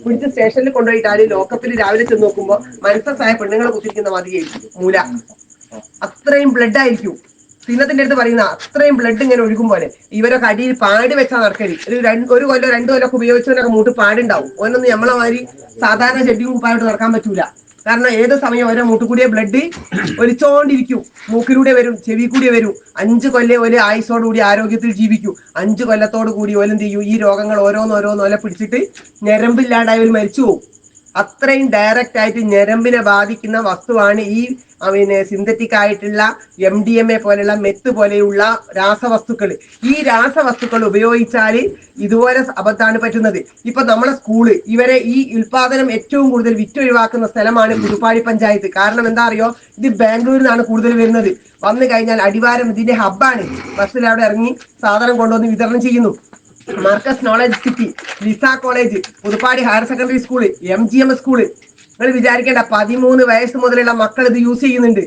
പിടിച്ച് സ്റ്റേഷനിൽ കൊണ്ടുപോയിട്ടാല് ലോക്കപ്പിൽ രാവിലെ ചെന്ന് നോക്കുമ്പോൾ മനസ്സായ പെണ്ണുങ്ങളെ കുത്തിരിക്കുന്ന മതിയായിരിക്കും മൂല. അത്രയും ബ്ലഡ് ആയിരിക്കും. സിനത്തിന്റെ അടുത്ത് പറയുന്ന അത്രയും ബ്ലഡ് ഇങ്ങനെ ഒഴുകും പോലെ. ഇവരൊക്കെ അടിയിൽ പാട് വെച്ചാൽ നടക്കല്. ഒരു കൊല്ലോ 2 കൊല്ലൊക്കെ ഉപയോഗിച്ചവനൊക്കെ മൂട്ട് പാടുണ്ടാവും. ഓനൊന്നും നമ്മളെ മാതിരി സാധാരണ ചെടിയും കുപ്പായിട്ട് നടക്കാൻ പറ്റൂല. കാരണം ഏത് സമയം ഓരോ മൂട്ടുകൂടിയ ബ്ലഡ് ഒലിച്ചോണ്ടിരിക്കും. മൂക്കിലൂടെ വരും, ചെവി കൂടി വരും. 5 കൊല്ലം ഒരു ആയുസോടുകൂടി ആരോഗ്യത്തിൽ ജീവിക്കും. 5 കൊല്ലത്തോടു കൂടി ഓലെന്ത് ചെയ്യും, ഈ രോഗങ്ങൾ ഓരോന്നോല പിടിച്ചിട്ട് ഞരമ്പില്ലാണ്ടായി ഒരു മരിച്ചു പോകും. അത്രയും ഡയറക്റ്റ് ആയിട്ട് ഞരമ്പിനെ ബാധിക്കുന്ന വസ്തുവാണ് ഈ സിന്തറ്റിക് ആയിട്ടുള്ള MDMA പോലെയുള്ള മെത്ത് പോലെയുള്ള രാസവസ്തുക്കൾ. ഈ രാസവസ്തുക്കൾ ഉപയോഗിച്ചാൽ ഇതുപോലെ അബദ്ധമാണ് പറ്റുന്നത്. ഇപ്പൊ നമ്മളെ സ്കൂള് ഇവരെ ഈ ഉൽപാദനം ഏറ്റവും കൂടുതൽ വിറ്റൊഴിവാക്കുന്ന സ്ഥലമാണ് പുതുപ്പാടി പഞ്ചായത്ത്. കാരണം എന്താ അറിയോ, ഇത് ബാംഗ്ലൂരിൽ നിന്നാണ് കൂടുതൽ വരുന്നത്. വന്നു കഴിഞ്ഞാൽ അടിവാരം ഇതിന്റെ ഹബ്ബാണ്. ബസ്സിൽ അവിടെ ഇറങ്ങി സാധനം കൊണ്ടുവന്ന് വിതരണം ചെയ്യുന്നു. Markaz knowledge city, Lisa college, Puthuppady higher secondary school, MGM school. നിങ്ങൾ വിചാരിക്കേണ്ട 13 വയസ്സ് മുതലുള്ള മക്കൾ ഇത് യൂസ് ചെയ്യുന്നുണ്ട്.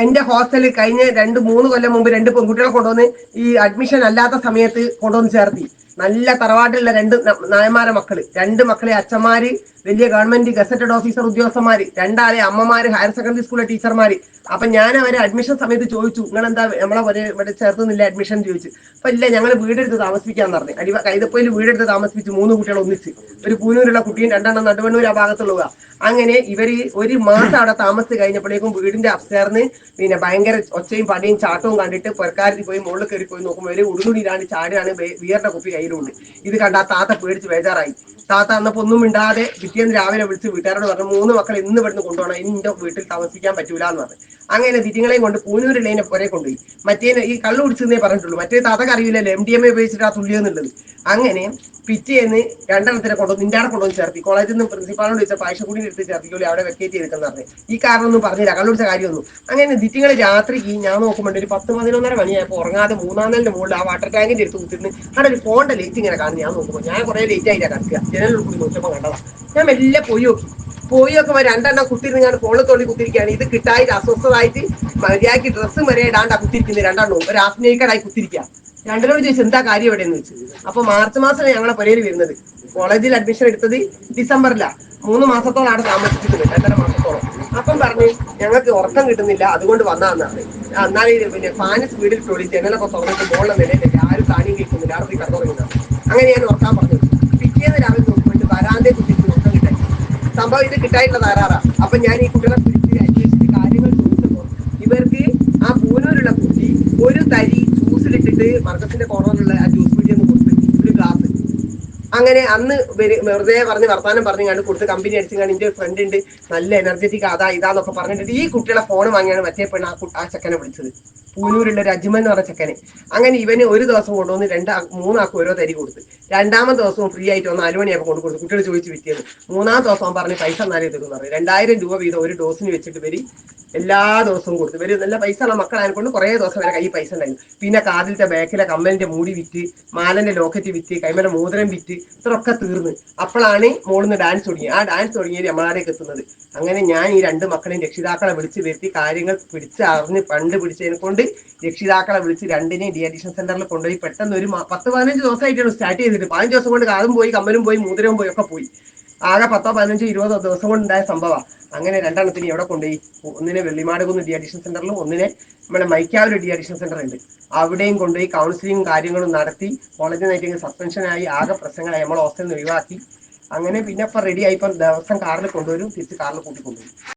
എന്റെ ഹോസ്റ്റലിൽ കഴിഞ്ഞ 2-3 കൊല്ലം മുമ്പ് 2 പെൺകുട്ടികളെ കൊണ്ടുവന്ന് ഈ അഡ്മിഷൻ അല്ലാത്ത സമയത്ത് കൊണ്ടുവന്ന് ചേർത്തി. നല്ല തറവാട്ടിലുള്ള 2 നായന്മാരെ മക്കള്, 2 മക്കളെ അച്ഛന്മാര് വലിയ ഗവൺമെന്റ് ഗസറ്റഡ് ഓഫീസർ ഉദ്യോഗസ്ഥന്മാര്, 2 അമ്മമാര് ഹയർ സെക്കൻഡറി സ്കൂളിലെ ടീച്ചർമാര്. അപ്പൊ ഞാൻ അവരെ അഡ്മിഷൻ സമയത്ത് ചോദിച്ചു, നിങ്ങൾ എന്താ നമ്മളെ ഇവിടെ ചേർത്തുന്നില്ല അഡ്മിഷൻ ചോദിച്ചു. അപ്പൊ ഇല്ല, ഞങ്ങൾ വീടെടുത്ത് താമസിപ്പിക്കാന്ന് പറഞ്ഞു. കൈതപ്പൊയിൽ വീടെടുത്ത് താമസിപ്പിച്ച് 3 കുട്ടികൾ ഒന്നിച്ച്. ഒരു പൂനൂരുള്ള കുട്ടിയും 2 നടുവണ്ണൂർ ആ ഭാഗത്തുള്ളവ. അങ്ങനെ ഇവര് 1 മാസം അവിടെ താമസിച്ച് കഴിഞ്ഞപ്പോഴേക്കും വീടിന്റെ അപ്സ്റ്റേർന്ന് ഭയങ്കര ഒച്ചയും പടിയും ചാട്ടവും കണ്ടിട്ട് പുറക്കാരത്തിൽ പോയി മുകളിൽ കയറി പോയി നോക്കുമ്പോൾ ഒരു ഉടുതുണിയിലാണ് ചാടുകയാണ്. ബിയറിന്റെ കുപ്പി കയ്യിലുണ്ട്. ഇത് കണ്ട ആ താത്ത പേടിച്ച് ബേജാറായി. താത്ത അന്നപ്പോ ഒന്നും മിണ്ടാതെ പിറ്റേന്ന് രാവിലെ വിളിച്ച് വീട്ടുകാരോട് പറഞ്ഞു, 3 മക്കൾ ഇന്ന് ഇവിടുന്ന് കൊണ്ടുപോകണം, ഇനി എന്റെ വീട്ടിൽ താമസിക്കാൻ പറ്റൂല എന്ന് പറഞ്ഞു. അങ്ങനെ തിരിങ്ങളെയും കൊണ്ട് പൂനൂരുള്ളതിനെ പുറകെ കൊണ്ടുപോയി. മറ്റേനെ ഈ കള്ളു കുടിച്ചെന്നേ പറഞ്ഞിട്ടുള്ളൂ. മറ്റേ താത്തക്ക് അറിയില്ലല്ലോ MDMA ഉപയോഗിച്ചിട്ട് ആ തുള്ളിയെന്നുള്ളത്. അങ്ങനെ പിറ്റേന്ന് 2 കൊണ്ടുവന്ന് നിന്റാടെ കൊണ്ടുവന്ന് ചേർത്തി. കോളേജിൽ നിന്ന് പ്രിൻസിപ്പാളിനോട് ചോദിച്ചാൽ പായസക്കൂടി എടുത്ത് ചേർത്തിക്കോളി, അവിടെ വെക്കേറ്റ് ചെയ്തെന്ന് പറഞ്ഞു. ഈ കാരണമൊന്നും പറഞ്ഞില്ല, കള്ളുടിച്ച കാര്യമൊന്നും. അങ്ങനെ ദിറ്റിങ്ങളെ രാത്രിക്ക് ഞാൻ നോക്കുമ്പോൾ ഒരു 10-11:30 മണിയായപ്പോൾ ഉറങ്ങാതെ 3-ാം നിലയുടെ മുകളിൽ ആ വാട്ടർ ടാങ്കിന്റെ അടുത്ത് കുത്തിരുന്ന് അവിടെ ഒരു ഫോണിന്റെ ലേറ്റ് ഇങ്ങനെ കാണുന്നു. ഞാൻ നോക്കുമ്പോൾ ഞാൻ കുറെ ലേറ്റ് ആയിട്ടാ കിടക്കുക. ജനലിൽ കൂടി നോക്കിയപ്പോൾ കണ്ടതാ. ഞാൻ മെല്ലെ പോയി നോക്കി. പോയി നോക്കുമ്പോൾ 2 കുത്തിരുന്ന് ഞാൻ ഫോണിൽ തോണ്ടി കുത്തിരിക്കുകയാണ്. ഇത് കിട്ടായിട്ട് അസ്വസ്ഥമായിട്ട് മര്യാദയ്ക്ക് ഡ്രസ്സും വരെ ഇടാണ്ടാ കുത്തിരിക്കുന്നത്. 2 ഒരു ആസ്നേഹിക്കടായി കുത്തിരിക്കുക. 2 ചോദിച്ചു എന്താ കാര്യം എവിടെ എന്ന് വെച്ചു. അപ്പൊ മാർച്ച് മാസം ഞങ്ങളെ പുരയിൽ വരുന്നത്. കോളേജിൽ അഡ്മിഷൻ എടുത്തത് ഡിസംബറിലാണ്. 3 മാസത്തോളം അവിടെ താമസിച്ചിട്ടുണ്ട്, 2.5 മാസത്തോളം. അപ്പം പറഞ്ഞ് ഞങ്ങൾക്ക് ഉറക്കം കിട്ടുന്നില്ല, അതുകൊണ്ട് വന്നാന്നാണ്. എന്നാലും ഫാന് സ്പീഡിൽ തൊടി, ജനലൊക്കെ തുറന്നിട്ട് മുകളിലെ നിലയിലേക്ക് ആരും താണിയും കേൾക്കുന്നില്ല, അവിടെ കടന്നുറങ്ങുന്നതാണ്. അങ്ങനെ ഞാൻ ഉറക്കാൻ പറഞ്ഞു. പിറ്റേന്ന് രാവിലെ നോക്കുമ്പോൾ വരാന്തേ കുത്തിയിട്ട് ഉറക്കം കിട്ടായി. സംഭവം ഇത് കിട്ടായിട്ടുള്ള താരാറാ. അപ്പൊ ഞാൻ ഈ കുട്ടികളെ പിടിച്ച് അന്വേഷിച്ച് കാര്യങ്ങൾ ചോദിച്ചപ്പോൾ ഇവർക്ക് ആ പൂനൂരുള്ള കുട്ടി ഒരു തരി ജ്യൂസിലിട്ടിട്ട് മർക്കസിന്റെ കോർണറിലുള്ള ആ ജ്യൂസ് കുട്ടി ഒന്ന് കൊടുത്ത് ഒരു ഗ്ലാസ്. അങ്ങനെ അന്ന് വെറുതെ പറഞ്ഞ് വർത്താനം പറഞ്ഞു കണ്ട് കൊടുത്ത് കമ്പനി അടിച്ചു. എന്റെ ഫ്രണ്ട് ഉണ്ട് നല്ല എനർജറ്റിക് അതാ ഇതാന്നൊക്കെ പറഞ്ഞിട്ട് ഈ കുട്ടികളെ ഫോൺ വാങ്ങിയാണ് മറ്റേ പെണ്ണ് ആ ചെക്കനെ വിളിച്ചത്. പൂനൂരുള്ള ഒരു അജ്മൻ എന്ന് പറഞ്ഞ ചെക്കനെ. അങ്ങനെ ഇവന് ഒരു ദിവസം കൊണ്ടുവന്ന് 3 ആൾക്ക് ഓരോ തരി കൊടുത്ത്. 2-ാമത്തെ ദിവസവും ഫ്രീ ആയിട്ട് വന്ന് 4 മണിയാകുമ്പോൾ കൊണ്ട് കൊടുത്തു. കുട്ടികൾ ചോദിച്ച് വിറ്റിയത്. 3-ാം ദിവസം പറഞ്ഞ് പൈസ എന്നാലേ തരുമെന്ന് പറഞ്ഞു. 2000 രൂപ വീതം ഒരു ഡോസിന് വെച്ചിട്ട് വരി എല്ലാ ദിവസവും കൊടുത്തു. ഇവര് നല്ല പൈസ ഉള്ള മക്കളായതുകൊണ്ട് കുറെ ദിവസം വരെ കൈ പൈസ ഉണ്ടായിരുന്നു. പിന്നെ കാതിലത്തെ ബാക്കിലെ കമ്മലിന്റെ മൂടി വിറ്റ്, മാലന്റെ ലോക്കറ്റ് വിറ്റ്, കൈമല മോതിരം വിറ്റ്, ഇത്രയൊക്കെ തീർന്ന്. അപ്പോഴാണ് മോളിന്ന് ഡാൻസ് തുടങ്ങി. ആ ഡാൻസ് തുടങ്ങിയത് നമ്മളാടേക്ക് എത്തുന്നത്. അങ്ങനെ ഞാൻ ഈ 2 മക്കളെയും രക്ഷിതാക്കളെ വിളിച്ച് വരുത്തി കാര്യങ്ങൾ പിടിച്ചറിഞ്ഞ് ഫണ്ട് പിടിച്ചതിനെ കൊണ്ട് രക്ഷിതാക്കളെ വിളിച്ച് 2-നെയും ഡി അഡിക്ഷൻ സെന്ററിൽ കൊണ്ടുപോയി. പെട്ടെന്ന് ഒരു 10-15 ദിവസമായിട്ടാണ് സ്റ്റാർട്ട് ചെയ്തിട്ട്. 15 ദിവസം കൊണ്ട് കാതും പോയി, കമ്മലും പോയി, മോതിരവും പോയി, ഒക്കെ പോയി. ആകെ 10-15-20 ദിവസം കൊണ്ട് ഉണ്ടായ സംഭവമാണ്. അങ്ങനെ 2 എവിടെ കൊണ്ടുപോയി, ഒന്നിനെ വെള്ളിമാടുകുന്ന് ഡി അഡിക്ഷൻ സെന്ററിലും ഒന്നിനെ നമ്മുടെ മൈക്കാവിലെ ഡി അഡിക്ഷൻ സെന്റർ ഉണ്ട്, അവിടെയും കൊണ്ടുപോയി കൗൺസിലിംഗ് കാര്യങ്ങളും നടത്തി. കോളേജിൽ നിന്നായിട്ട് സസ്പെൻഷനായി ആകെ പ്രശ്നങ്ങളായി. നമ്മൾ ഹോസ്റ്റലിൽ നിന്ന് ഒഴിവാക്കി. അങ്ങനെ പിന്നെ ഇപ്പൊ റെഡി ആയി. ഇപ്പം ദിവസം കാറിൽ കൊണ്ടുവരും, തിരിച്ച് കാറിൽ കൂട്ടി കൊണ്ടുവരും.